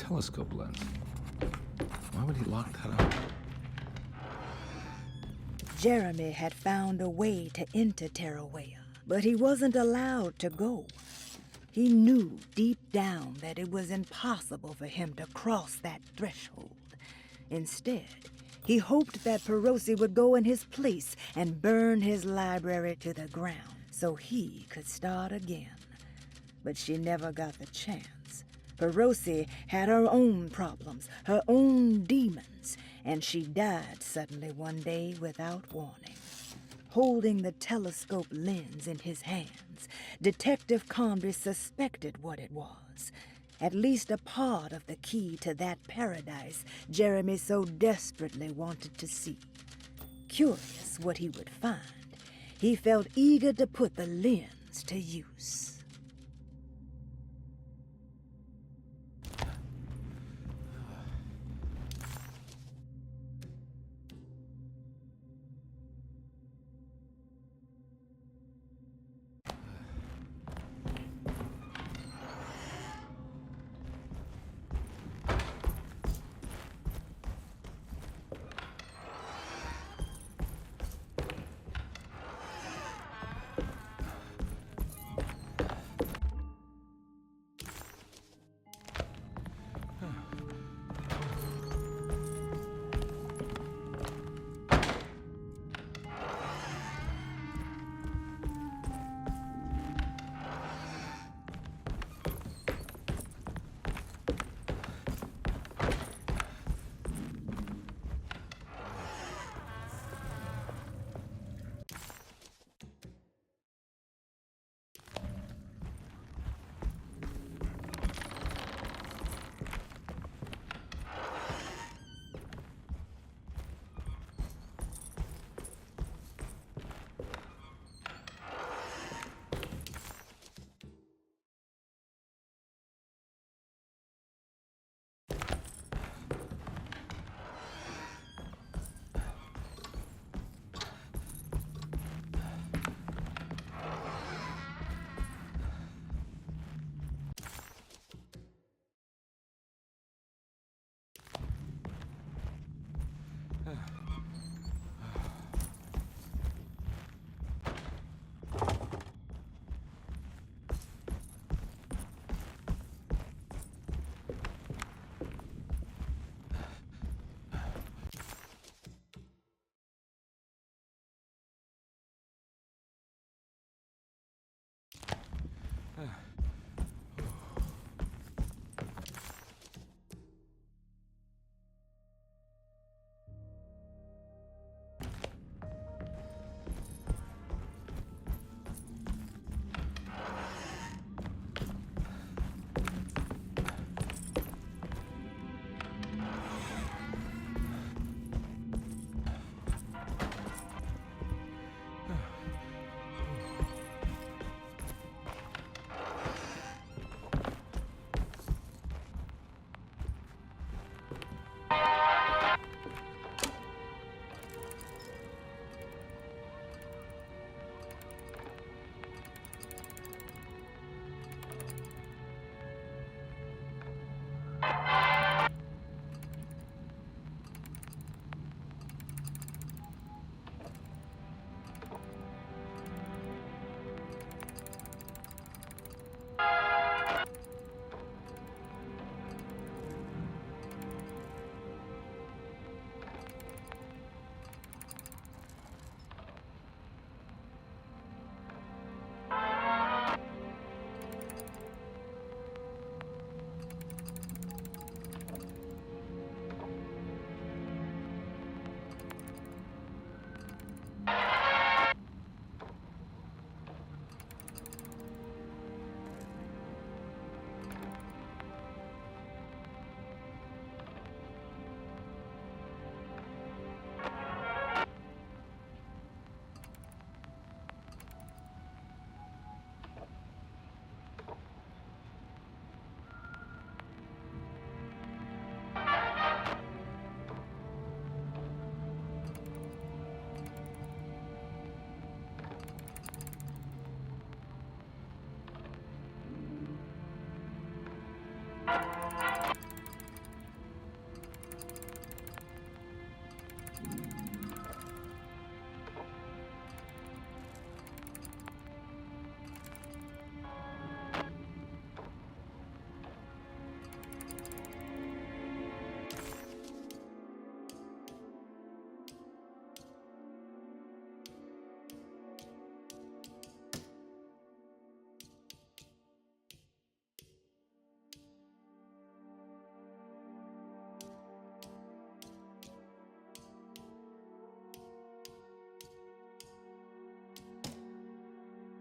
telescope lens. Why would he lock that up? Jeremy had found a way to enter Terrawea, but he wasn't allowed to go. He knew deep down that it was impossible for him to cross that threshold. Instead, he hoped that Perosi would go in his place and burn his library to the ground so he could start again. But she never got the chance. Perosi had her own problems, her own demons, and she died suddenly one day without warning. Holding the telescope lens in his hands, Detective Conry suspected what it was. At least a part of the key to that paradise Jeremy so desperately wanted to see. Curious what he would find, he felt eager to put the lens to use.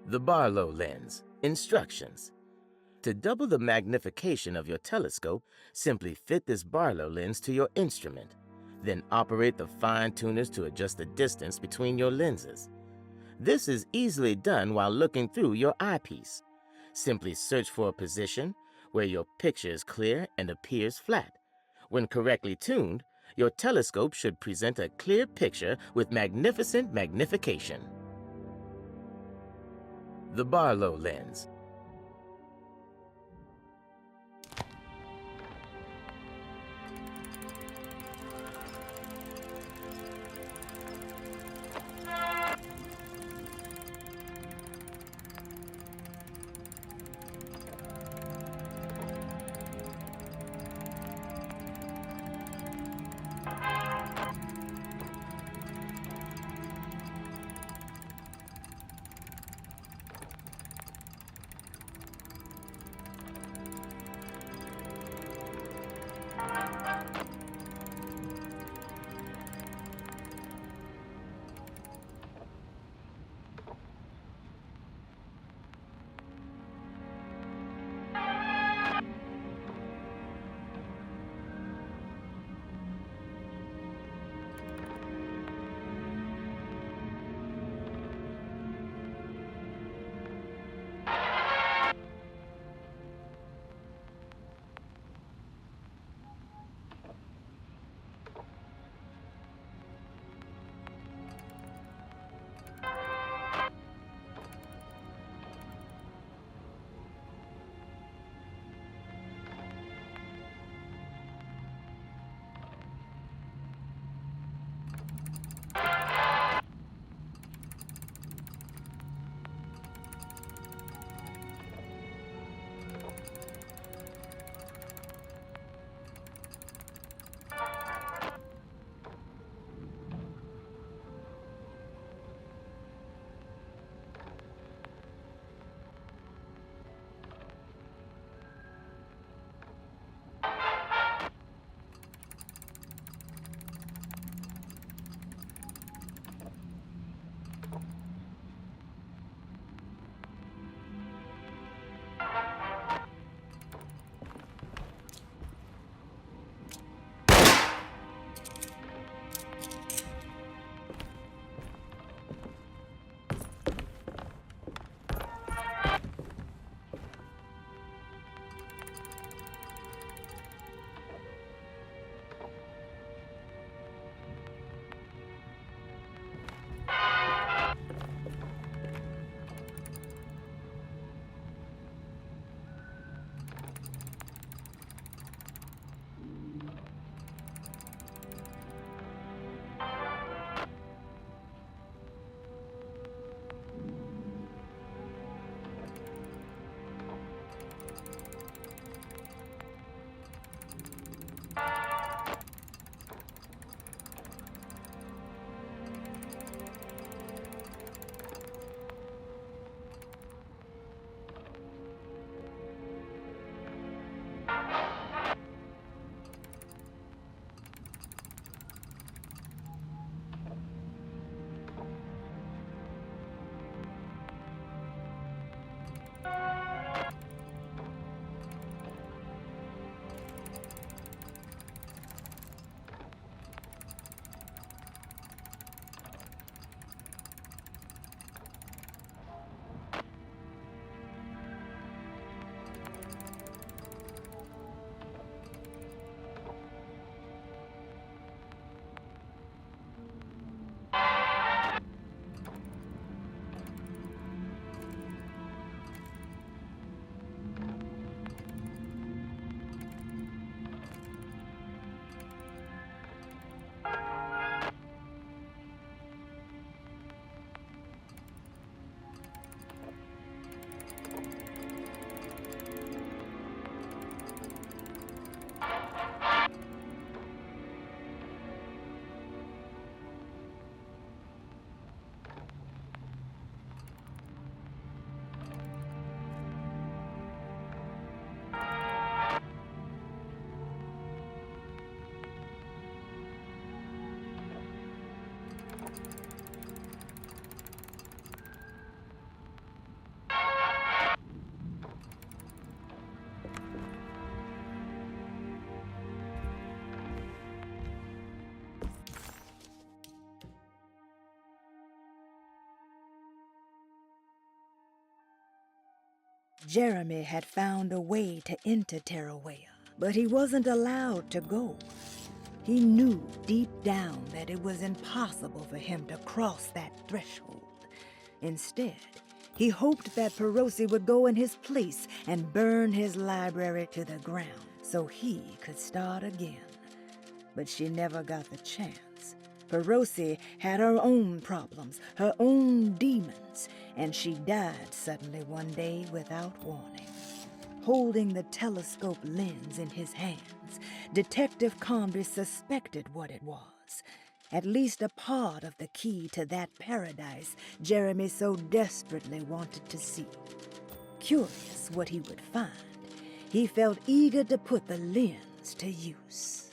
The Barlow lens. Instructions. To double the magnification of your telescope, simply fit this Barlow lens to your instrument. Then operate the fine tuners to adjust the distance between your lenses. This is easily done while looking through your eyepiece. Simply search for a position where your picture is clear and appears flat. When correctly tuned, your telescope should present a clear picture with magnificent magnification. The Barlow lens. Jeremy had found a way to enter Terrawea, but he wasn't allowed to go. He knew deep down that it was impossible for him to cross that threshold. Instead, he hoped that Perosi would go in his place and burn his library to the ground so he could start again. But she never got the chance. Perosi had her own problems, her own demons, and she died suddenly one day without warning. Holding the telescope lens in his hands, Detective Comby suspected what it was. At least a part of the key to that paradise Jeremy so desperately wanted to see. Curious what he would find, he felt eager to put the lens to use.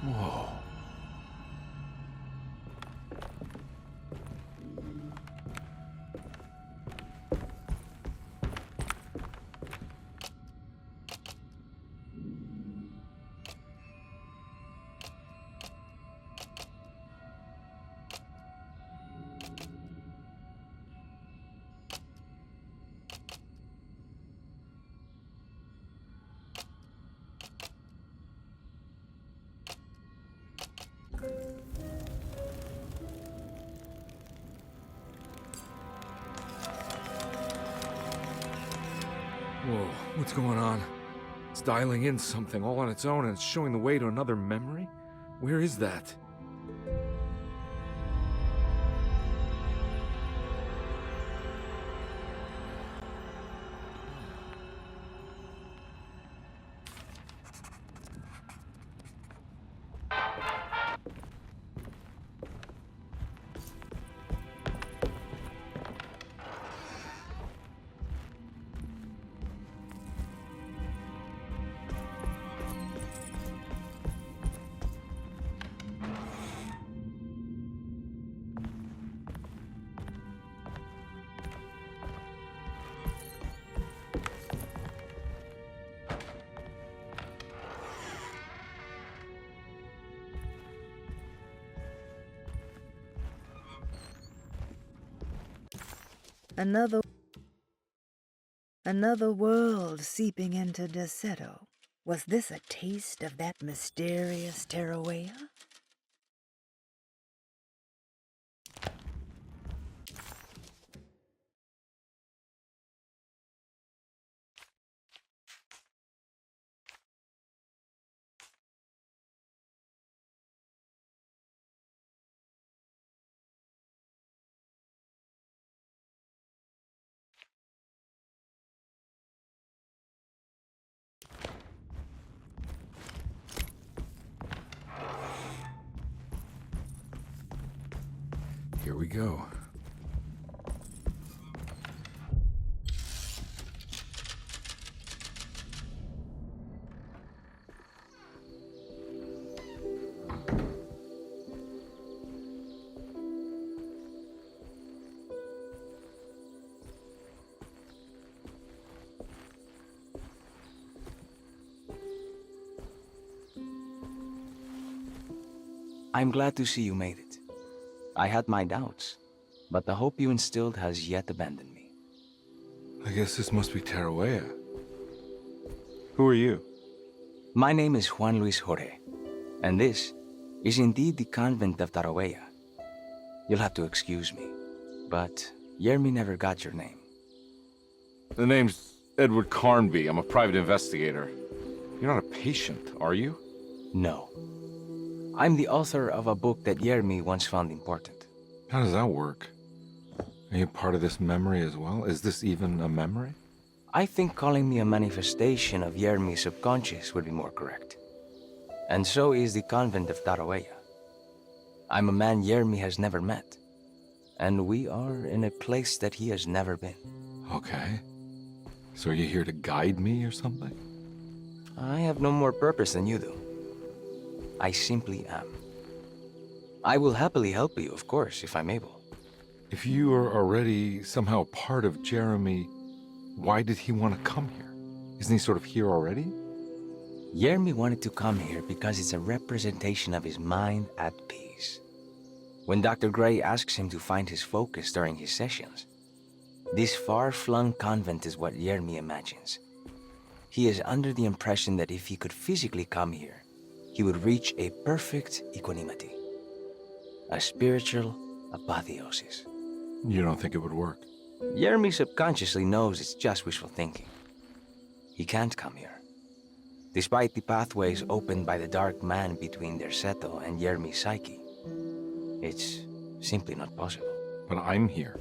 Whoa. What's going on? It's dialing in something all on its own and it's showing the way to another memory? Where is that? Another world seeping into Deseto. Was this a taste of that mysterious Tarawea? Here we go. I'm glad to see you made it. I had my doubts, but the hope you instilled has yet abandoned me. I guess this must be Tarawea. Who are you? My name is Juan Luis Jorge, and this is indeed the convent of Tarawea. You'll have to excuse me, but Yermi never got your name. The name's Edward Carnby. I'm a private investigator. You're not a patient, are you? No. I'm the author of a book that Yermi once found important. How does that work? Are you part of this memory as well? Is this even a memory? I think calling me a manifestation of Yermi's subconscious would be more correct. And so is the convent of Tarawea. I'm a man Yermi has never met, and we are in a place that he has never been. Okay. So are you here to guide me or something? I have no more purpose than you do. I simply am. I will happily help you, of course, if I'm able. If you are already somehow part of Jeremy, why did he want to come here? Isn't he sort of here already? Yermi wanted to come here because it's a representation of his mind at peace. When Dr. Gray asks him to find his focus during his sessions, this far-flung convent is what Yermi imagines. He is under the impression that if he could physically come here, he would reach a perfect equanimity. A spiritual apotheosis. You don't think it would work? Yermi subconsciously knows it's just wishful thinking. He can't come here. Despite the pathways opened by the dark man between Derceto and Yermi's psyche, it's simply not possible. But I'm here.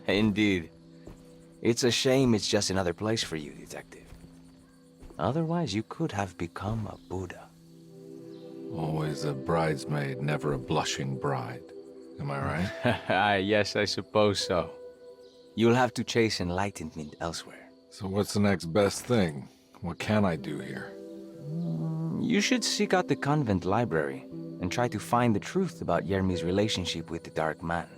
Indeed. It's a shame it's just another place for you, Detective. Otherwise, you could have become a Buddha. Always a bridesmaid, never a blushing bride. Am I right? Yes, I suppose so. You'll have to chase enlightenment elsewhere. So what's the next best thing? What can I do here? You should seek out the convent library and try to find the truth about Yermi's relationship with the Dark Man.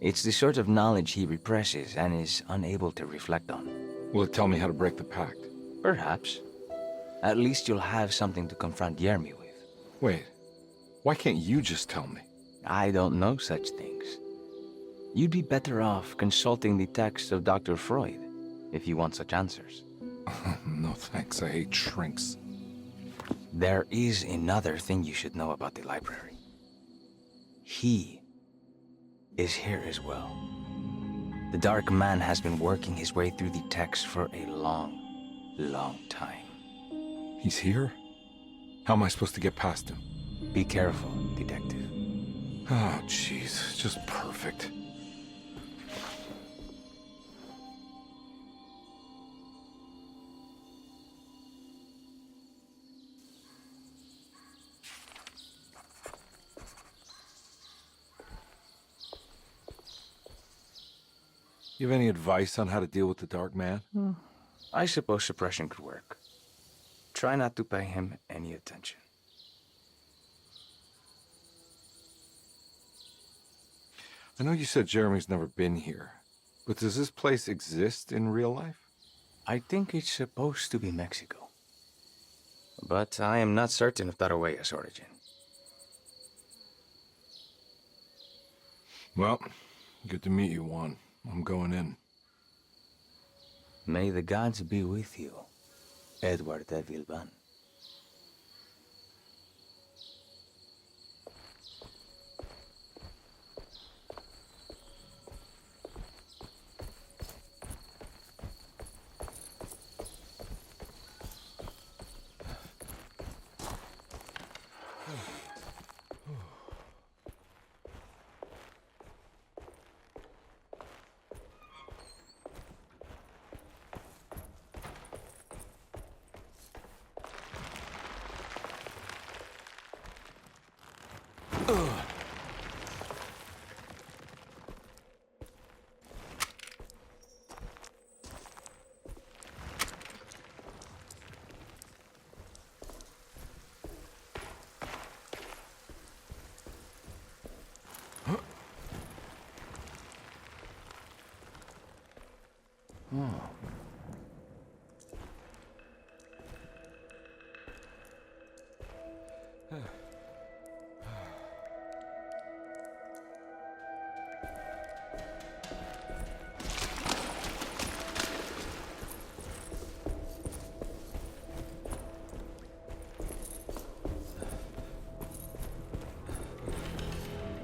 It's the sort of knowledge he represses and is unable to reflect on. Will it tell me how to break the pact? Perhaps. At least you'll have something to confront Yermi with. Wait, why can't you just tell me? I don't know such things. You'd be better off consulting the text of Dr. Freud if you want such answers. No thanks, I hate shrinks. There is another thing you should know about the library. He is here as well. The Dark Man has been working his way through the text for a long, long time. He's here? How am I supposed to get past him? Be careful, Detective. Oh, jeez. Just perfect. You have any advice on how to deal with the Dark Man? I suppose suppression could work. Try not to pay him any attention. I know you said Jeremy's never been here, but does this place exist in real life? I think it's supposed to be Mexico. But I am not certain of Tarahuella's origin. Well, good to meet you, Juan. I'm going in. May the gods be with you, Edward de Vilban.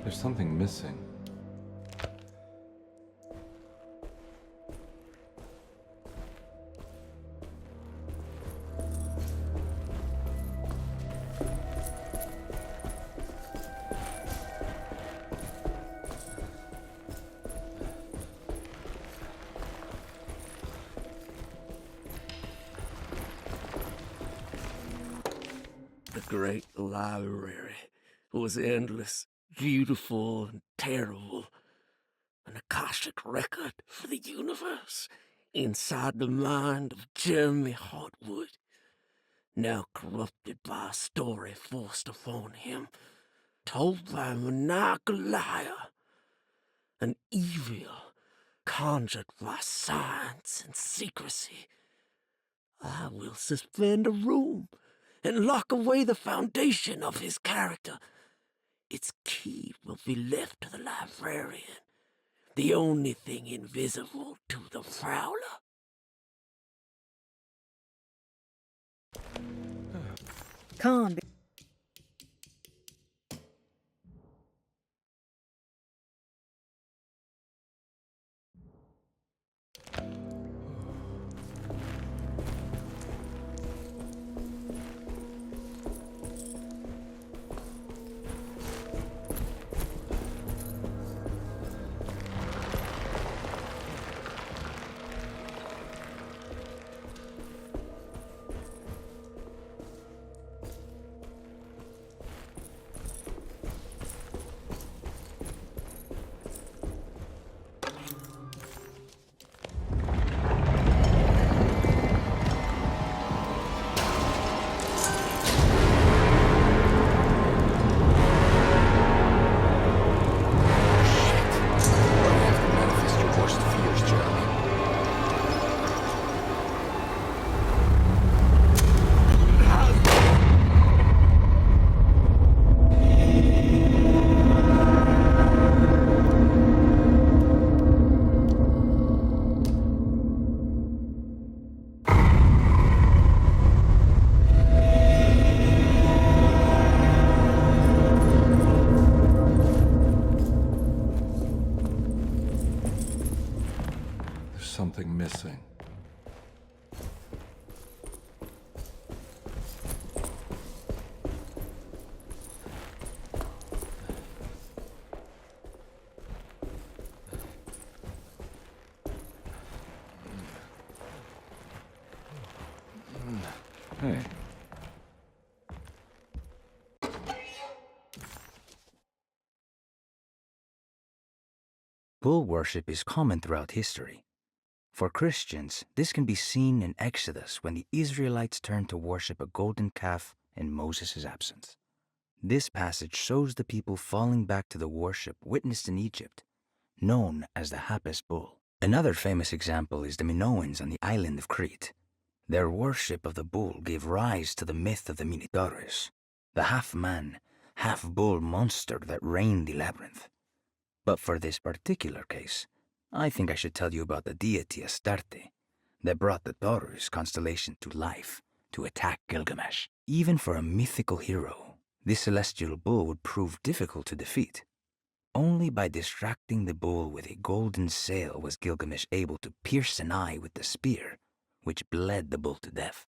There's something missing. The great library was endless, beautiful, and terrible. An Akashic record for the universe inside the mind of Jeremy Hartwood, now corrupted by a story forced upon him, told by a maniacal liar, an evil conjured by science and secrecy. I will suspend a room and lock away the foundation of his character. Its key will be left to the librarian, the only thing invisible to the Prowler. Khan. missing? Hey. Bull worship is common throughout history. For Christians, this can be seen in Exodus when the Israelites turned to worship a golden calf in Moses' absence. This passage shows the people falling back to the worship witnessed in Egypt, known as the Hapes bull. Another famous example is the Minoans on the island of Crete. Their worship of the bull gave rise to the myth of the Minotaurus, the half-man, half-bull monster that reigned the labyrinth. But for this particular case, I think I should tell you about the deity Astarte that brought the Taurus constellation to life to attack Gilgamesh. Even for a mythical hero, this celestial bull would prove difficult to defeat. Only by distracting the bull with a golden sail was Gilgamesh able to pierce an eye with the spear, which bled the bull to death.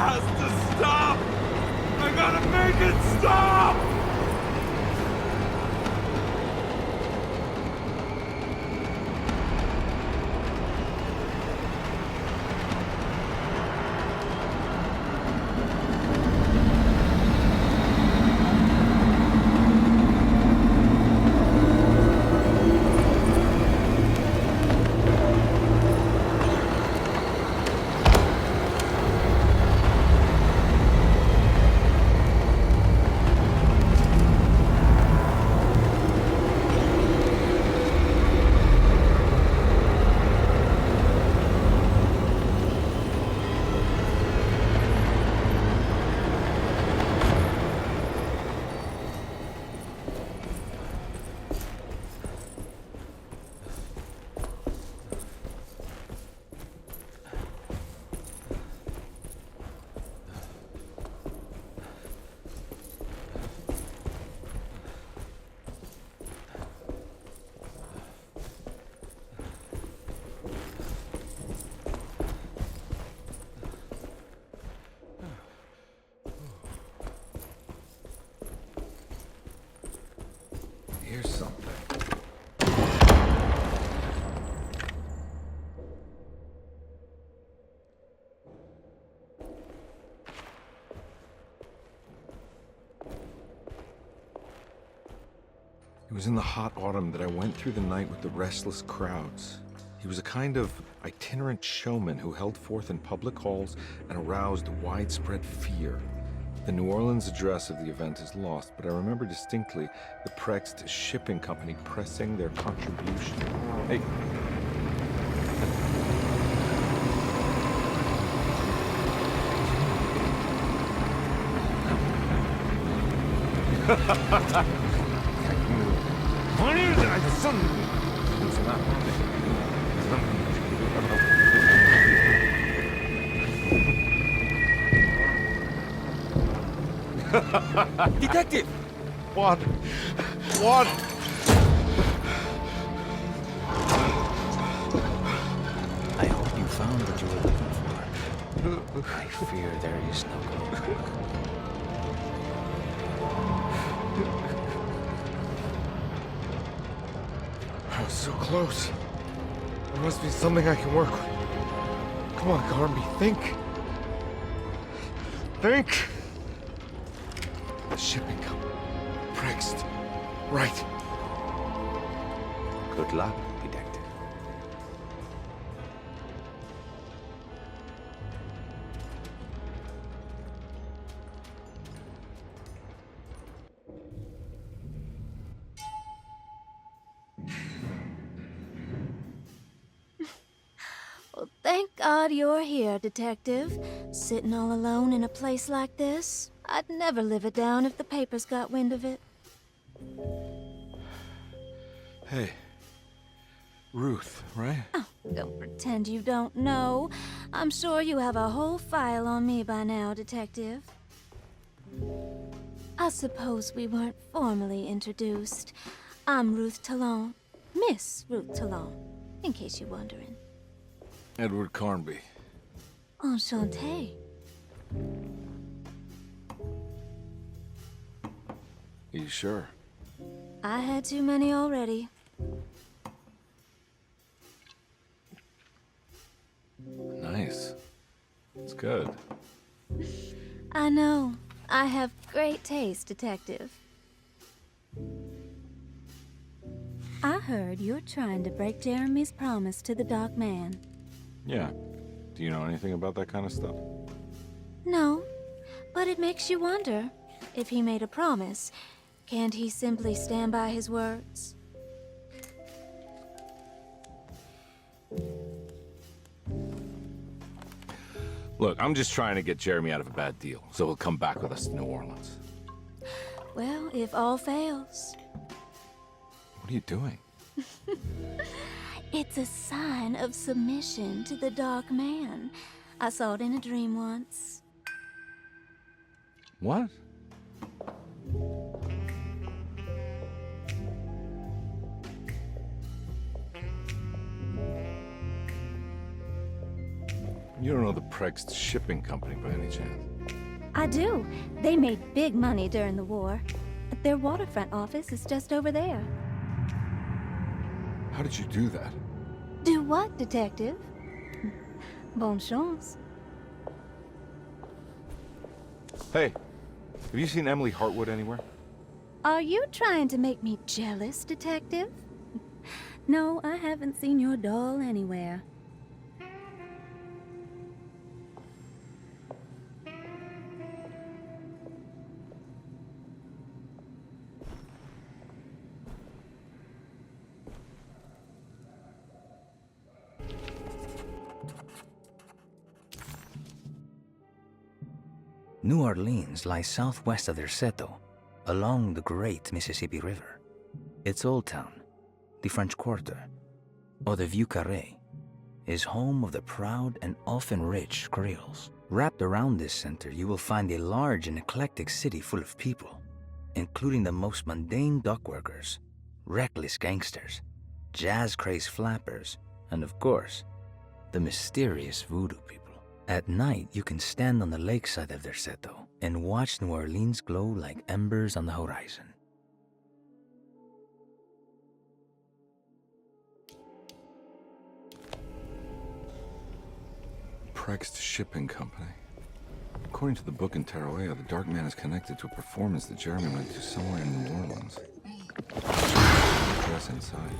has to stop! I gotta make it stop! Here's something. It was in the hot autumn that I went through the night with the restless crowds. He was a kind of itinerant showman who held forth in public halls and aroused widespread fear. The New Orleans address of the event is lost, but I remember distinctly the Prext Shipping Company pressing their contribution. Hey. Detective! What? What? I hope you found what you were looking for. I fear there is no going back. I was so close. There must be something I can work with. Come on, Carnby, think. Think! The shipping company. Prext. Right. Good luck, detective. Well, thank God you're here, Detective. Sitting all alone in a place like this? I'd never live it down if the papers got wind of it. Hey. Ruth, right? Oh, don't pretend you don't know. I'm sure you have a whole file on me by now, Detective. I suppose we weren't formally introduced. I'm Ruth Talon. Miss Ruth Talon, in case you're wondering. Edward Carnby. Enchanté. You sure? I had too many already. Nice. It's good. I know. I have great taste, Detective. I heard you're trying to break Jeremy's promise to the Dark Man. Yeah. Do you know anything about that kind of stuff? No, but it makes you wonder. If he made a promise, can't he simply stand by his words? Look, I'm just trying to get Jeremy out of a bad deal, so he'll come back with us to New Orleans. Well, if all fails. What are you doing? It's a sign of submission to the Dark Man. I saw it in a dream once. What? You don't know the Pregst Shipping Company by any chance? I do. They made big money during the war. Their waterfront office is just over there. How did you do that? Do what, Detective? Bonne chance. Hey, have you seen Emily Hartwood anywhere? Are you trying to make me jealous, Detective? No, I haven't seen your doll anywhere. New Orleans lies southwest of Derceto, along the great Mississippi River. Its old town, the French Quarter, or the Vieux Carré, is home of the proud and often rich Creoles. Wrapped around this center, you will find a large and eclectic city full of people, including the most mundane dock workers, reckless gangsters, jazz-crazed flappers, and of course, the mysterious voodoo people. At night, you can stand on the lakeside of Derceto and watch New Orleans glow like embers on the horizon. Pregst Shipping Company. According to the book in Tarawea, the Dark Man is connected to a performance that Jeremy went to somewhere in New Orleans. Address inside.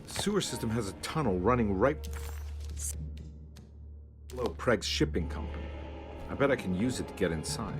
Sewer system has a tunnel running right below Preg's Shipping Company. I bet I can use it to get inside.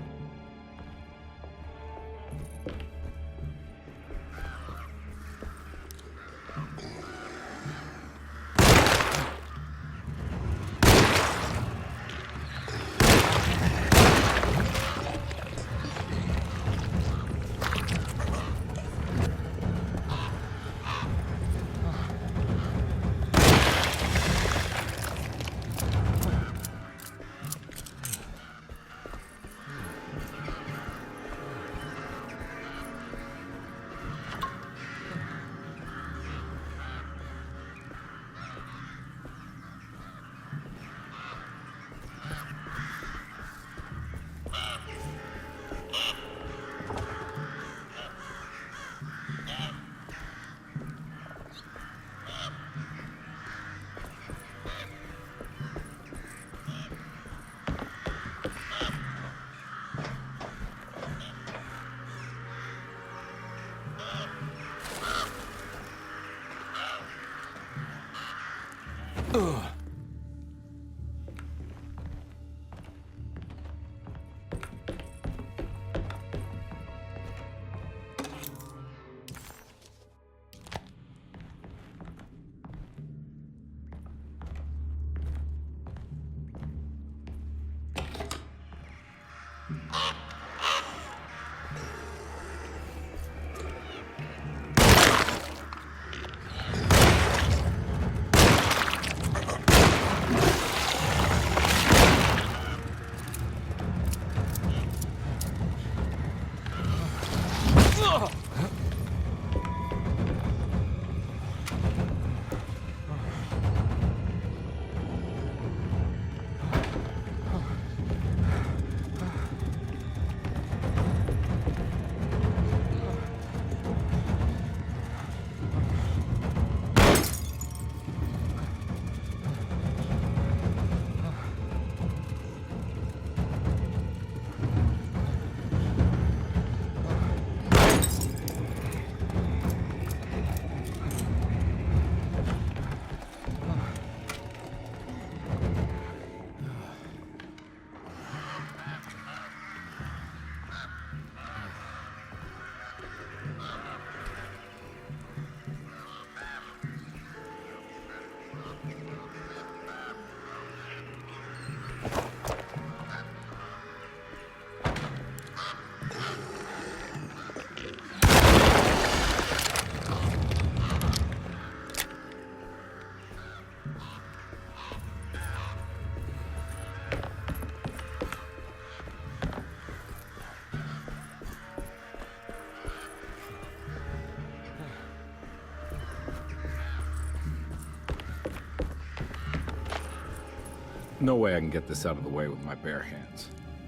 No way I can get this out of the way with my bare hands.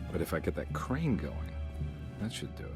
But if I get that crane going, that should do it.